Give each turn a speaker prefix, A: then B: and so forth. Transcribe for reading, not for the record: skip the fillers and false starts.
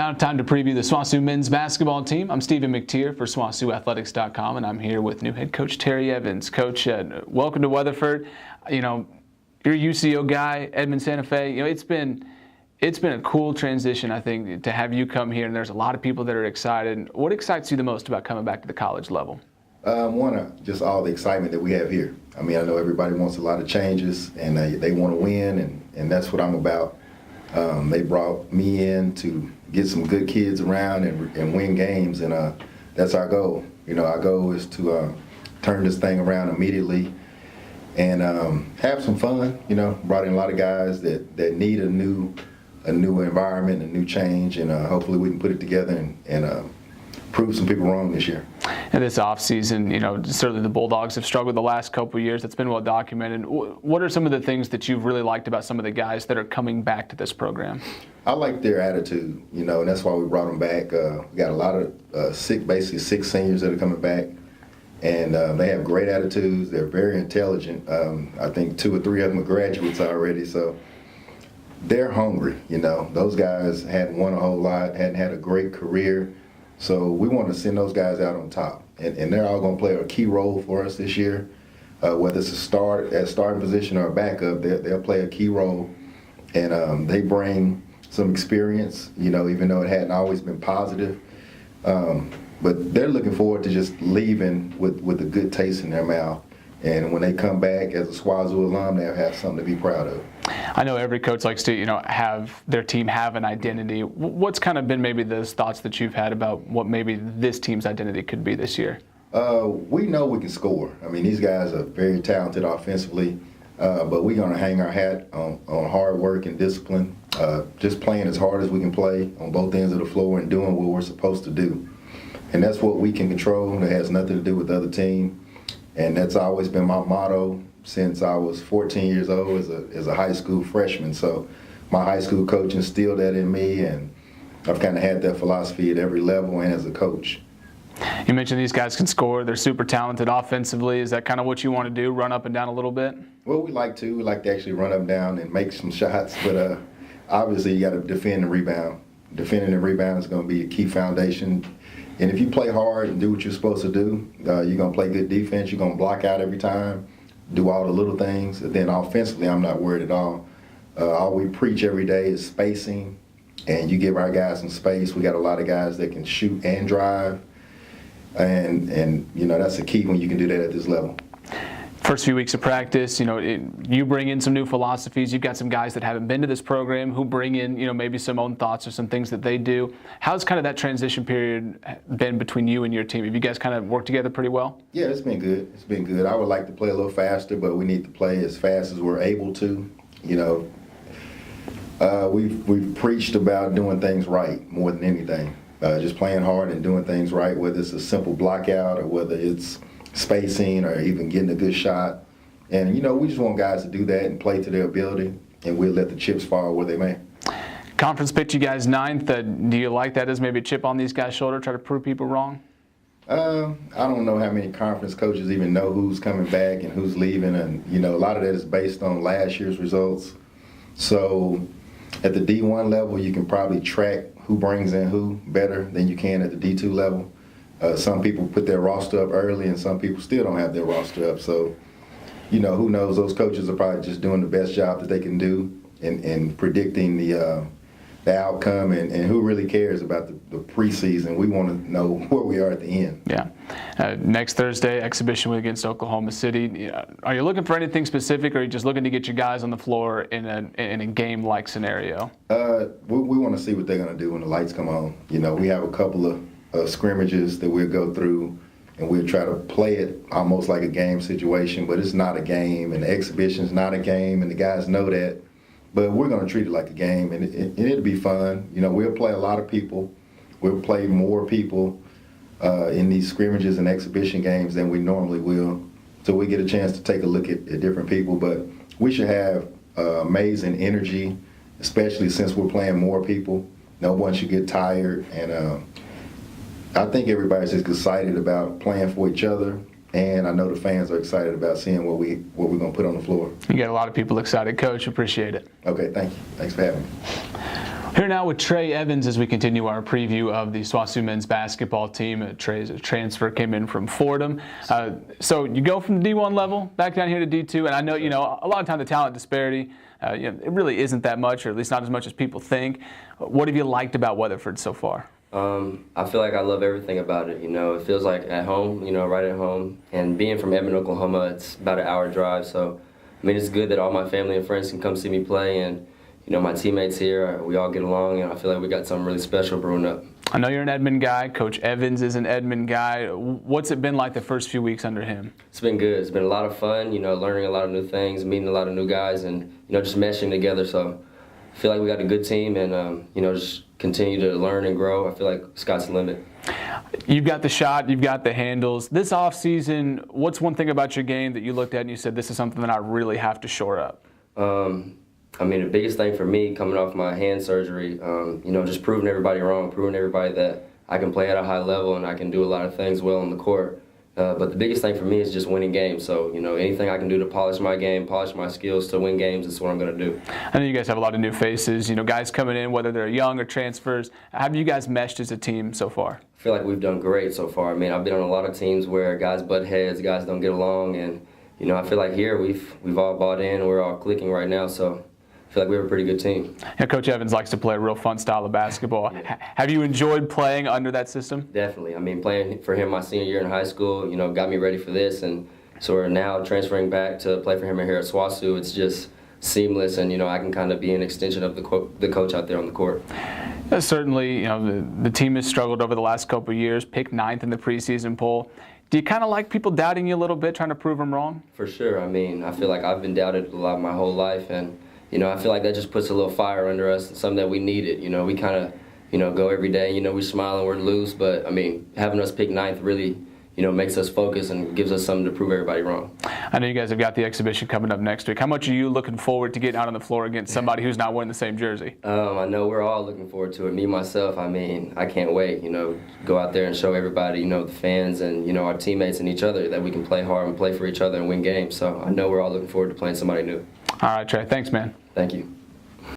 A: Now time to preview the SWOSU men's basketball team. I'm Stephen McTeer for SWOSUathletics.com, and I'm here with new head coach Tre Evans. Coach, welcome to Weatherford. You know, you're a UCO guy, Edmond Santa Fe. You know, it's been a cool transition, I think, to have you come here, and there's a lot of people that are excited. What excites you the most about coming back to the college level?
B: Just all the excitement that we have here. I mean, I know everybody wants a lot of changes, and they want to win, and that's what I'm about. They brought me in to get some good kids around and win games, and that's our goal. You know, our goal is to turn this thing around immediately and have some fun. You know, brought in a lot of guys that need a new environment, a new change, and hopefully we can put it together and prove some people wrong this year.
A: And this offseason, you know, certainly the Bulldogs have struggled the last couple of years. That's been well documented. What are some of the things that you've really liked about some of the guys that are coming back to this program?
B: I like their attitude, you know, and that's why we brought them back. We got a lot of basically six seniors that are coming back, and they have great attitudes. They're very intelligent. I think 2 or 3 of them are graduates already, so they're hungry, you know. Those guys hadn't won a whole lot, hadn't had a great career. So we want to send those guys out on top, and they're all going to play a key role for us this year. Whether it's a starting position or a backup, they'll play a key role, and they bring some experience. You know, even though it hadn't always been positive, but they're looking forward to just leaving with a good taste in their mouth. And when they come back as a SWOSU alum, they'll have something to be proud of.
A: I know every coach likes to, you know, have their team have an identity. What's kind of been maybe those thoughts that you've had about what maybe this team's identity could be this year?
B: We know we can score. I mean, these guys are very talented offensively, but we're going to hang our hat on hard work and discipline, just playing as hard as we can play on both ends of the floor and doing what we're supposed to do. And that's what we can control. It has nothing to do with the other team. And that's always been my motto since I was 14 years old as a high school freshman. So my high school coach instilled that in me, and I've kind of had that philosophy at every level and as a coach.
A: You mentioned these guys can score. They're super talented offensively. Is that kind of what you want to do, run up and down a little bit?
B: Well, we like to. We like to actually run up and down and make some shots, but obviously you got to defend and rebound. Defending and rebound is going to be a key foundation. And if you play hard and do what you're supposed to do, you're going to play good defense. You're going to block out every time, do all the little things. And then offensively, I'm not worried at all. All we preach every day is spacing, and you give our guys some space. We got a lot of guys that can shoot and drive, and you know, that's the key when you can do that at this level.
A: First few weeks of practice, you know, you bring in some new philosophies. You've got some guys that haven't been to this program who bring in, you know, maybe some own thoughts or some things that they do. How's kind of that transition period been between you and your team? Have you guys kind of worked together pretty well?
B: Yeah, it's been good. It's been good. I would like to play a little faster, but we need to play as fast as we're able to. You know, we've preached about doing things right more than anything. Just playing hard and doing things right, whether it's a simple block out or whether it's spacing or even getting a good shot. And, you know, we just want guys to do that and play to their ability, and we'll let the chips fall where they may.
A: Conference picked you guys 9th. Do you like that as maybe a chip on these guys' shoulder, try to prove people wrong?
B: I don't know how many conference coaches even know who's coming back and who's leaving, and, you know, a lot of that is based on last year's results. So at the D1 level, you can probably track who brings in who better than you can at the D2 level. Some people put their roster up early, and some people still don't have their roster up. So, you know, who knows? Those coaches are probably just doing the best job that they can do in predicting the outcome, and who really cares about the preseason. We want to know where we are at the end.
A: Yeah. Next Thursday, exhibition week against Oklahoma City. Are you looking for anything specific, or are you just looking to get your guys on the floor in a game-like scenario?
B: We want to see what they're going to do when the lights come on. You know, we have a couple of scrimmages that we'll go through, and we'll try to play it almost like a game situation, but it's not a game, and the exhibition's not a game, and the guys know that. But we're going to treat it like a game, and it'll be fun. You know, we'll play a lot of people. We'll play more people in these scrimmages and exhibition games than we normally will. So we get a chance to take a look at different people, but we should have amazing energy, especially since we're playing more people. No one should get tired, and I think everybody's just excited about playing for each other, and I know the fans are excited about seeing what we're going to put on the floor.
A: You got a lot of people excited, Coach. Appreciate it.
B: Okay, thank you. Thanks for having me.
A: Here now with Tre Evans as we continue our preview of the SWOSU men's basketball team. Tre's transfer came in from Fordham. So you go from D1 level back down here to D2, and I know, a lot of time the talent disparity, it really isn't that much, or at least not as much as people think. What have you liked about Weatherford so far?
C: I feel like I love everything about it. It feels like at home, right at home. And being from Edmond, Oklahoma, it's about an hour drive. So, it's good that all my family and friends can come see me play. And, my teammates here, we all get along. And I feel like we got something really special brewing up.
A: I know you're an Edmond guy. Coach Evans is an Edmond guy. What's it been like the first few weeks under him?
C: It's been good. It's been a lot of fun, learning a lot of new things, meeting a lot of new guys, and, just meshing together. So I feel like we got a good team and, just continue to learn and grow. I feel like sky's the limit.
A: You've got the shot, you've got the handles. This offseason, what's one thing about your game that you looked at and you said, this is something that I really have to shore up?
C: The biggest thing for me coming off my hand surgery, just proving everybody wrong, proving everybody that I can play at a high level and I can do a lot of things well on the court. But the biggest thing for me is just winning games. So, anything I can do to polish my game, polish my skills to win games is what I'm going to do.
A: I know you guys have a lot of new faces, guys coming in, whether they're young or transfers. How have you guys meshed as a team so far?
C: I feel like we've done great so far. I've been on a lot of teams where guys butt heads, guys don't get along. And, I feel like here we've all bought in and we're all clicking right now. So I feel like we have a pretty good team.
A: Yeah, Coach Evans likes to play a real fun style of basketball. Yeah. Have you enjoyed playing under that system?
C: Definitely. Playing for him my senior year in high school, got me ready for this. And so we're now transferring back to play for him here at SWOSU. It's just seamless, and, I can kind of be an extension of the coach out there on the court.
A: Certainly, the team has struggled over the last couple of years, picked 9th in the preseason poll. Do you kind of like people doubting you a little bit, trying to prove them wrong?
C: For sure. I feel like I've been doubted a lot my whole life, and I feel like that just puts a little fire under us, something that we needed. We kind of, go every day, we smile and we're loose, but, having us pick 9th really, makes us focus and gives us something to prove everybody wrong.
A: I know you guys have got the exhibition coming up next week. How much are you looking forward to getting out on the floor against somebody who's not wearing the same jersey?
C: I know we're all looking forward to it. Me, myself, I can't wait, go out there and show everybody, the fans and, our teammates and each other that we can play hard and play for each other and win games. So I know we're all looking forward to playing somebody new.
A: All right, Tre. Thanks, man.
C: Thank you.